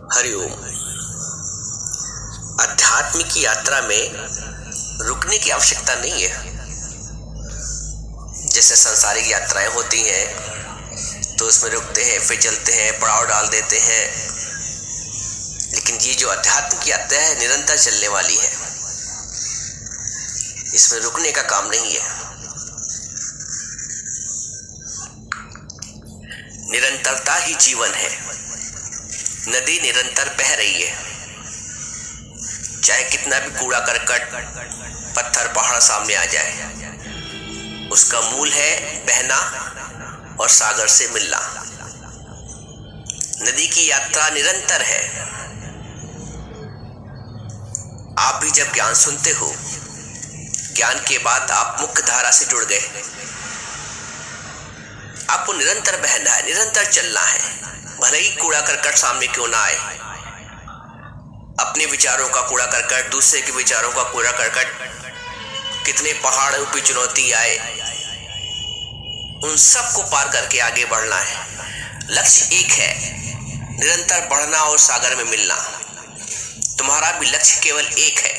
हरिओम। अध्यात्म की यात्रा में रुकने की आवश्यकता नहीं है। जैसे सांसारिक यात्राएं होती हैं तो उसमें रुकते हैं, फिर चलते हैं, पड़ाव डाल देते हैं। लेकिन ये जो अध्यात्म की यात्रा है निरंतर चलने वाली है, इसमें रुकने का काम नहीं है। निरंतरता ही जीवन है। नदी निरंतर बह रही है, चाहे कितना भी कूड़ा करकट, पत्थर, पहाड़ सामने आ जाए, उसका मूल है बहना और सागर से मिलना। नदी की यात्रा निरंतर है। आप भी जब ज्ञान सुनते हो, ज्ञान के बाद आप मुख्य धारा से जुड़ गए। आपको निरंतर बहना है, निरंतर चलना है, भले ही कूड़ा करकट सामने क्यों ना आए। अपने विचारों का कूड़ा करकट, दूसरे के विचारों का कूड़ा करकट, कितने पहाड़ों की चुनौती आए, उन सब को पार करके आगे बढ़ना है। लक्ष्य एक है, निरंतर बढ़ना और सागर में मिलना। तुम्हारा भी लक्ष्य केवल एक है,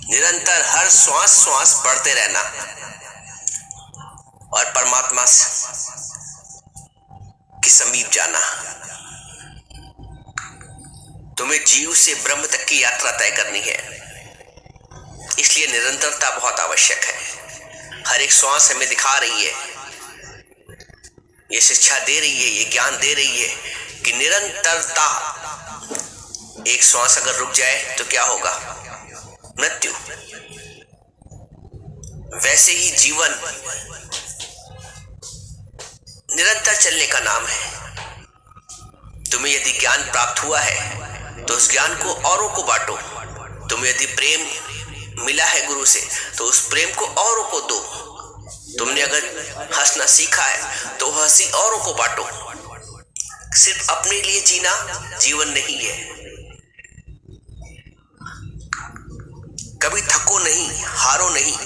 निरंतर हर श्वास श्वास बढ़ते रहना और परमात्मा के समीप जाना। तुम्हें जीव से ब्रह्म तक की यात्रा तय करनी है, इसलिए निरंतरता बहुत आवश्यक है। हर एक श्वास हमें दिखा रही है, ये शिक्षा दे रही है, ये ज्ञान दे रही है कि निरंतरता। एक श्वास अगर रुक जाए तो क्या होगा? मृत्यु। वैसे ही जीवन निरंतर चलने का नाम है। तुम्हें यदि ज्ञान प्राप्त हुआ है तो उस ज्ञान को औरों को बांटो। तुम्हें यदि प्रेम मिला है गुरु से तो उस प्रेम को औरों को दो। तुमने अगर हंसना सीखा है तो हंसी औरों को बांटो। सिर्फ अपने लिए जीना जीवन नहीं है। कभी थको नहीं, हारो नहीं।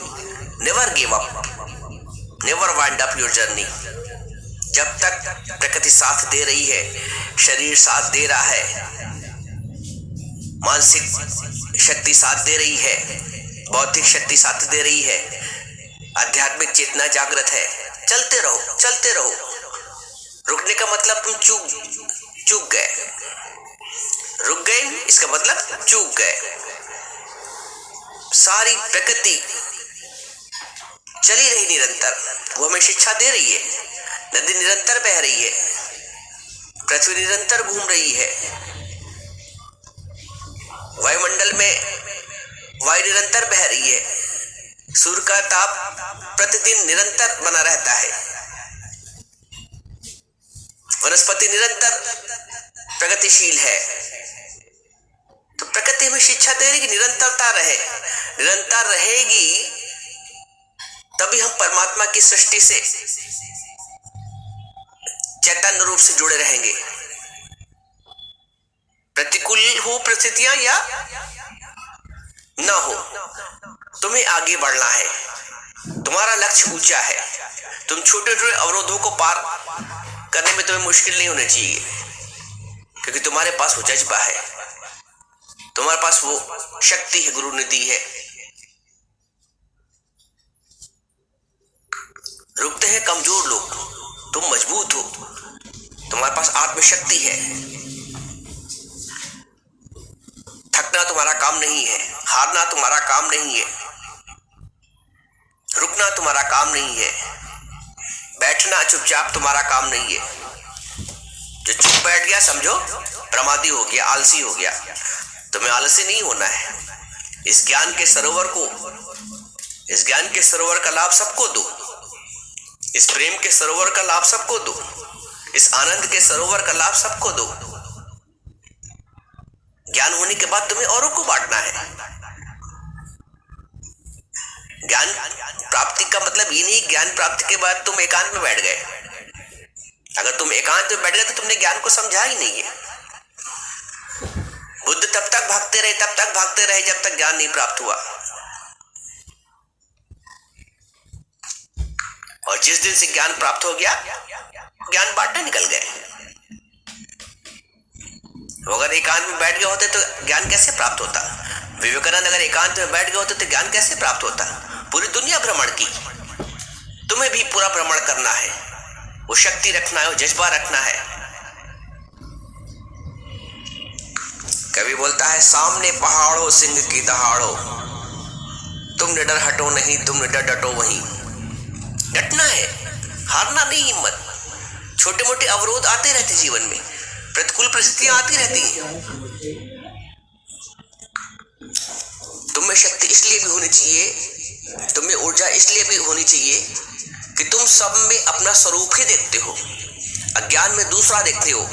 Never give up, never wind up your journey. जब तक प्रकृति साथ दे रही है, शरीर साथ दे रहा है, मानसिक शक्ति साथ दे रही है, बौद्धिक शक्ति साथ दे रही है, आध्यात्मिक चेतना जागृत है, चलते रहो, चलते रहो। रुकने का मतलब तुम चूक गए। रुक गए इसका मतलब चूक गए। सारी प्रकृति चली रही निरंतर, वो हमें शिक्षा दे रही है। नदी निरंतर बह रही है, पृथ्वी निरंतर घूम रही है, वायुमंडल में वायु निरंतर बह रही है, सूर्य का ताप प्रतिदिन निरंतर बना रहता है, वनस्पति निरंतर प्रगतिशील है। तो प्रकृति हमें शिक्षा दे रही कि निरंतरता रहे। निरंतर रहेगी तभी हम परमात्मा की सृष्टि से चैतन्य रूप से जुड़े रहेंगे। प्रतिकूल हो परिस्थितियां या ना हो, तुम्हें आगे बढ़ना है। तुम्हारा लक्ष्य ऊंचा है। तुम छोटे छोटे अवरोधों को पार करने में तुम्हें मुश्किल नहीं होनी चाहिए, क्योंकि तुम्हारे पास वो जज्बा है, तुम्हारे पास वो शक्ति है, गुरु ने दी है। रुकते हैं कमजोर लोग, तुम मजबूत हो, तुम्हारे पास आत्मशक्ति है। थकना तुम्हारा काम नहीं है, हारना तुम्हारा काम नहीं है, रुकना तुम्हारा काम नहीं है, बैठना चुपचाप तुम्हारा काम नहीं है। जो चुप बैठ गया समझो प्रमादी हो गया, आलसी हो गया। तुम्हें आलसी नहीं होना है। इस ज्ञान के सरोवर का लाभ सबको दो। इस प्रेम के सरोवर का लाभ सबको दो। इस आनंद के सरोवर का लाभ सबको दो। ज्ञान होने के बाद तुम्हें औरों को बांटना है। ज्ञान प्राप्ति का मतलब ये नहीं ज्ञान प्राप्ति के बाद तुम एकांत में बैठ गए। अगर तुम एकांत में बैठ गए तो तुमने ज्ञान को समझा ही नहीं है। बुद्ध तब तक भागते रहे जब तक ज्ञान नहीं प्राप्त हुआ। और जिस दिन से ज्ञान प्राप्त हो गया, ज्ञान बांटने निकल गए। वो अगर एकांत में बैठ गए होते तो ज्ञान कैसे प्राप्त होता? विवेकानंद अगर एकांत में बैठ गए होते तो ज्ञान कैसे प्राप्त होता? पूरी दुनिया भ्रमण की, तुम्हें भी पूरा भ्रमण करना है, वो शक्ति रखना है, वो जज्बा रखना है। कवि बोलता है, सामने पहाड़ों सिंह की दहाड़ो, तुम निडर हटो नहीं, तुम निडर डटो वहीं। डटना है, हारना नहीं, हिम्मत। छोटे मोटे अवरोध आते रहते जीवन में, प्रतिकूल परिस्थितियां आती रहती हैं। तुम्हें शक्ति इसलिए भी होनी चाहिए, तुम्हें ऊर्जा इसलिए भी होनी चाहिए कि तुम सब में अपना स्वरूप ही देखते हो, अज्ञान में दूसरा देखते हो,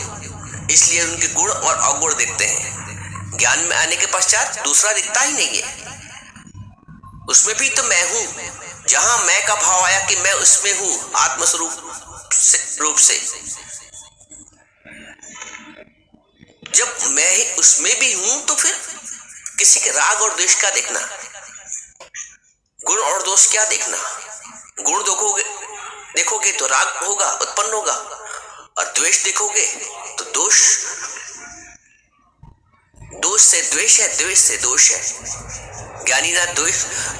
इसलिए उनके गुण और अवगुण देखते हैं। ज्ञान में आने के पश्चात दूसरा दिखता ही नहीं है, उसमें भी तो मैं हूं। जहां मैं का भाव आया कि मैं उसमें हूं, आत्मस्वरूप रूप से, जब मैं ही उसमें भी हूं तो फिर किसी के राग और द्वेष क्या देखना, गुण और दोष क्या देखना? गुण देखोगे तो राग होगा, उत्पन्न होगा, और द्वेष देखोगे तो दोष से द्वेष है, द्वेष से दोष है। ज्ञानी ना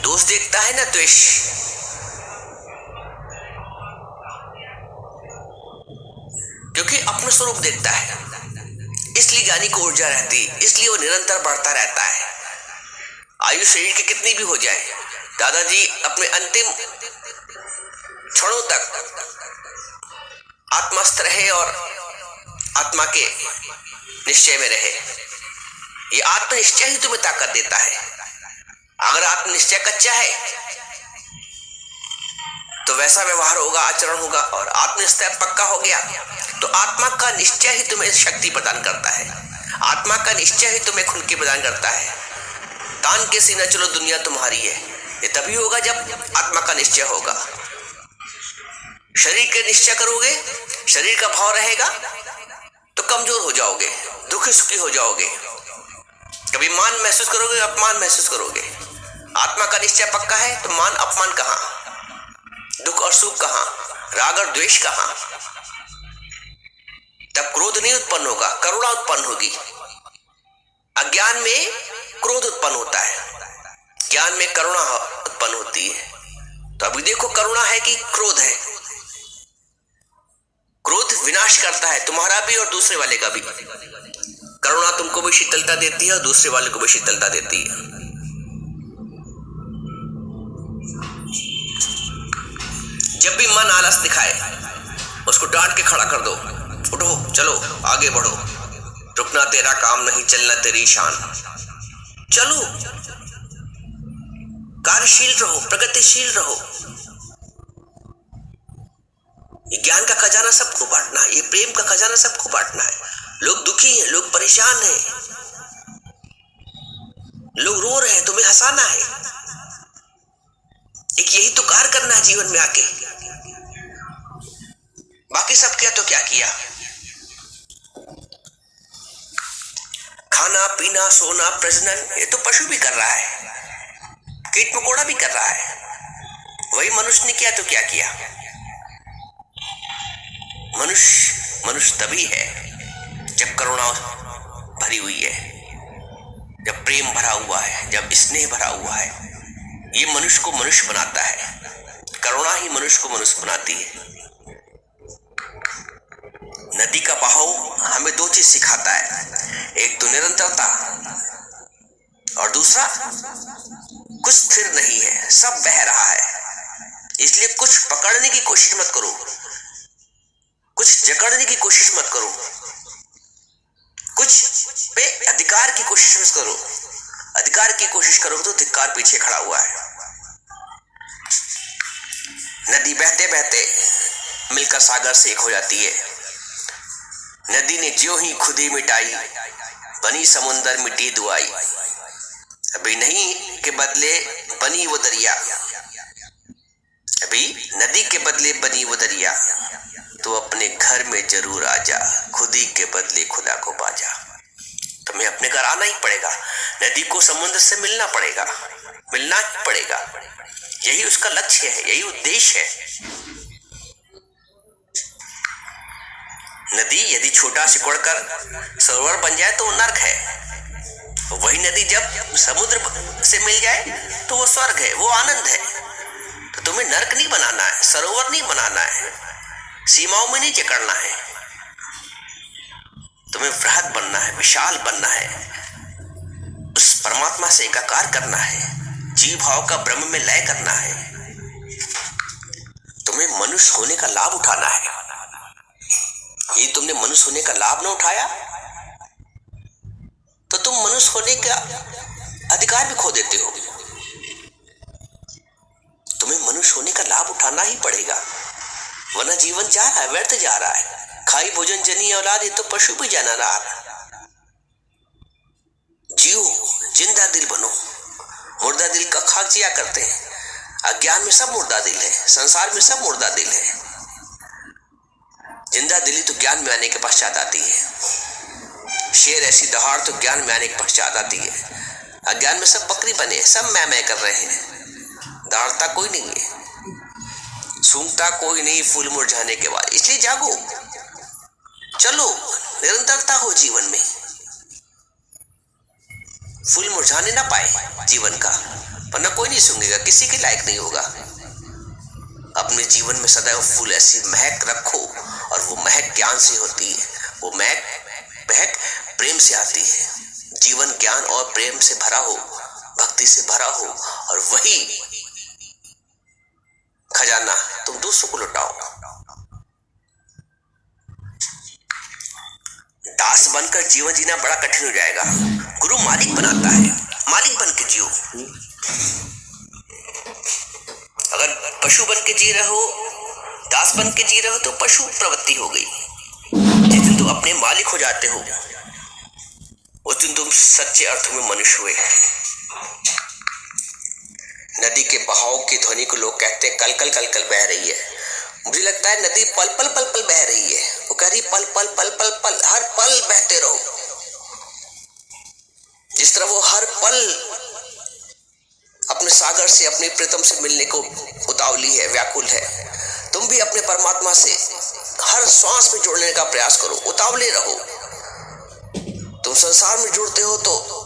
दोष देखता है ना द्वेष। क्योंकि अपना स्वरूप देखता है, इसलिए ज्ञानी को ऊर्जा रहती, इसलिए वो निरंतर बढ़ता रहता है। आयु शरीर की कितनी भी हो जाए, दादाजी अपने अंतिम क्षणों तक आत्मस्थ रहे और आत्मा के निश्चय में रहे। ये आत्मनिश्चय ही तुम्हें ताकत देता है। अगर आत्मनिश्चय कच्चा है तो वैसा व्यवहार होगा, आचरण होगा, और आत्मनिश्चय पक्का हो गया तो आत्मा का निश्चय ही तुम्हें शक्ति प्रदान करता है, आत्मा का निश्चय ही तुम्हें खुल के प्रदान करता है। तान के सीना चलो दुनिया तुम्हारी है, ये तभी होगा जब आत्मा का निश्चय होगा। शरीर के निश्चय करोगे, शरीर का भाव रहेगा तो कमजोर हो जाओगे, दुखी सुखी हो जाओगे, कभी मान महसूस करोगे, अपमान महसूस करोगे। आत्मा का निश्चय पक्का है तो मान अपमान कहां, दुख और सुख कहां, राग और द्वेष कहां? तब क्रोध नहीं उत्पन्न होगा, करुणा उत्पन्न होगी। अज्ञान में क्रोध उत्पन्न होता है, ज्ञान में करुणा उत्पन्न होती है। तो अभी देखो करुणा है कि क्रोध है? क्रोध विनाश करता है, तुम्हारा भी और दूसरे वाले का भी। करुणा तुमको भी शीतलता देती है और दूसरे वाले को भी शीतलता देती है। जब भी मन आलस दिखाए उसको डांट के खड़ा कर दो, उठो चलो आगे बढ़ो, रुकना तेरा काम नहीं, चलना तेरी शान। चलो, कार्यशील रहो, प्रगतिशील रहो। ये ज्ञान का खजाना सबको बांटना है, ये प्रेम का खजाना सबको बांटना है। लोग दुखी हैं, लोग परेशान हैं, लोग रो रहे हैं, तुम्हें हंसाना है। एक यही तो कार्य करना है जीवन में आके। बाकी सब किया तो क्या किया? खाना पीना सोना प्रजनन, ये तो पशु भी कर रहा है, कीट मकोड़ा भी कर रहा है। वही मनुष्य ने किया तो क्या किया? मनुष्य तभी है जब करुणा भरी हुई है, जब प्रेम भरा हुआ है, जब स्नेह भरा हुआ है। ये मनुष्य को मनुष्य बनाता है, करुणा ही मनुष्य को मनुष्य बनाती है। नदी का बहाव हमें दो चीज सिखाता है, एक तो निरंतरता और दूसरा कुछ स्थिर नहीं है, सब बह रहा है। इसलिए कुछ पकड़ने की कोशिश मत करो, कुछ जकड़ने की कोशिश मत करो, कुछ पे अधिकार की कोशिश मत करो। अधिकार की कोशिश करोगे तो धिक्कार पीछे खड़ा हुआ है। नदी बहते बहते मिलकर सागर से एक हो जाती है। नदी ने ज्यों ही खुदी मिटाई, बनी समुंदर मिटी दुआई। अभी नहीं के बदले बनी वो दरिया, अभी नदी के बदले बनी वो दरिया। तो अपने घर में जरूर आ जा, खुदी के बदले खुदा को बाजा। तुम्हें अपने घर आना ही पड़ेगा, नदी को समुद्र से मिलना पड़ेगा, मिलना ही पड़ेगा। यही उसका लक्ष्य है, यही उद्देश्य है। नदी यदि छोटा सिकुड़कर सरोवर बन जाए तो वो नर्क है। वही नदी जब समुद्र से मिल जाए तो वो स्वर्ग है, वो आनंद है। तो तुम्हें नर्क नहीं बनाना है, सरोवर नहीं बनाना है, सीमाओं में नहीं जकड़ना है। तुम्हें वृहद बनना है, विशाल बनना है, उस परमात्मा से एकाकार करना है, जीव भाव का ब्रह्म में लय करना है। तुम्हें मनुष्य होने का लाभ उठाना है। ये तुमने मनुष्य होने का लाभ ना उठाया तो तुम मनुष्य होने का अधिकार भी खो देते हो। तुम्हें मनुष्य होने का लाभ उठाना ही पड़ेगा, वरना जीवन जा रहा है, व्यर्थ जा रहा है। खाई भोजन जनी औलाद, ये तो पशु भी जाना रहा। जियो, जिंदा दिल बनो। मुर्दा दिल का खाक जिया करते हैं। अज्ञान में सब मुर्दा दिल है, संसार में सब मुर्दा दिल है। जिंदा दिली तो ज्ञान में आने के पश्चात आती है। शेर ऐसी दहाड़ तो ज्ञान में आने के पश्चात आती है। अज्ञान में सब बकरी बने, सब मैं कर रहे हैं। दहाड़ता कोई नहीं है, सूंघता कोई नहीं फूल मुरझाने के बाद। इसलिए जागो, चलो, निरंतरता हो जीवन में। फूल मुरझाने ना पाए जीवन का, वरना कोई नहीं सूंघेगा, किसी के लायक नहीं होगा। अपने जीवन में सदैव फूल ऐसी महक रखो, और वो महक ज्ञान से होती है। वो महक प्रेम से आती है। जीवन ज्ञान और प्रेम से भरा हो, भक्ति से भरा हो, और वही खजाना तुम दूसरों को लुटाओ। दास बनकर जीवन जीना बड़ा कठिन हो जाएगा। गुरु मालिक बनाता है, मालिक बन के जियो। अगर पशु बन के जी रहे हो, दास बन के जी रहे हो, तो पशु प्रवृत्ति हो गई। जिस दिन तुम अपने मालिक हो जाते हो, उस दिन तुम सच्चे अर्थों में मनुष्य हुए। नदी के बहाव की ध्वनि को लोग कहते हैं कल कल कल कल बह रही है। मुझे लगता है नदी पल पल पल पल बह रही है। वो कह रही पल पल पल पल पल, हर पल बहते रहो। जिस तरह वो हर पल अपने सागर से, अपने प्रीतम से मिलने को उतावली है, व्याकुल है, तुम भी अपने परमात्मा से हर श्वास में जुड़ने का प्रयास करो, उतावले रहो। तुम संसार में जुड़ते हो तो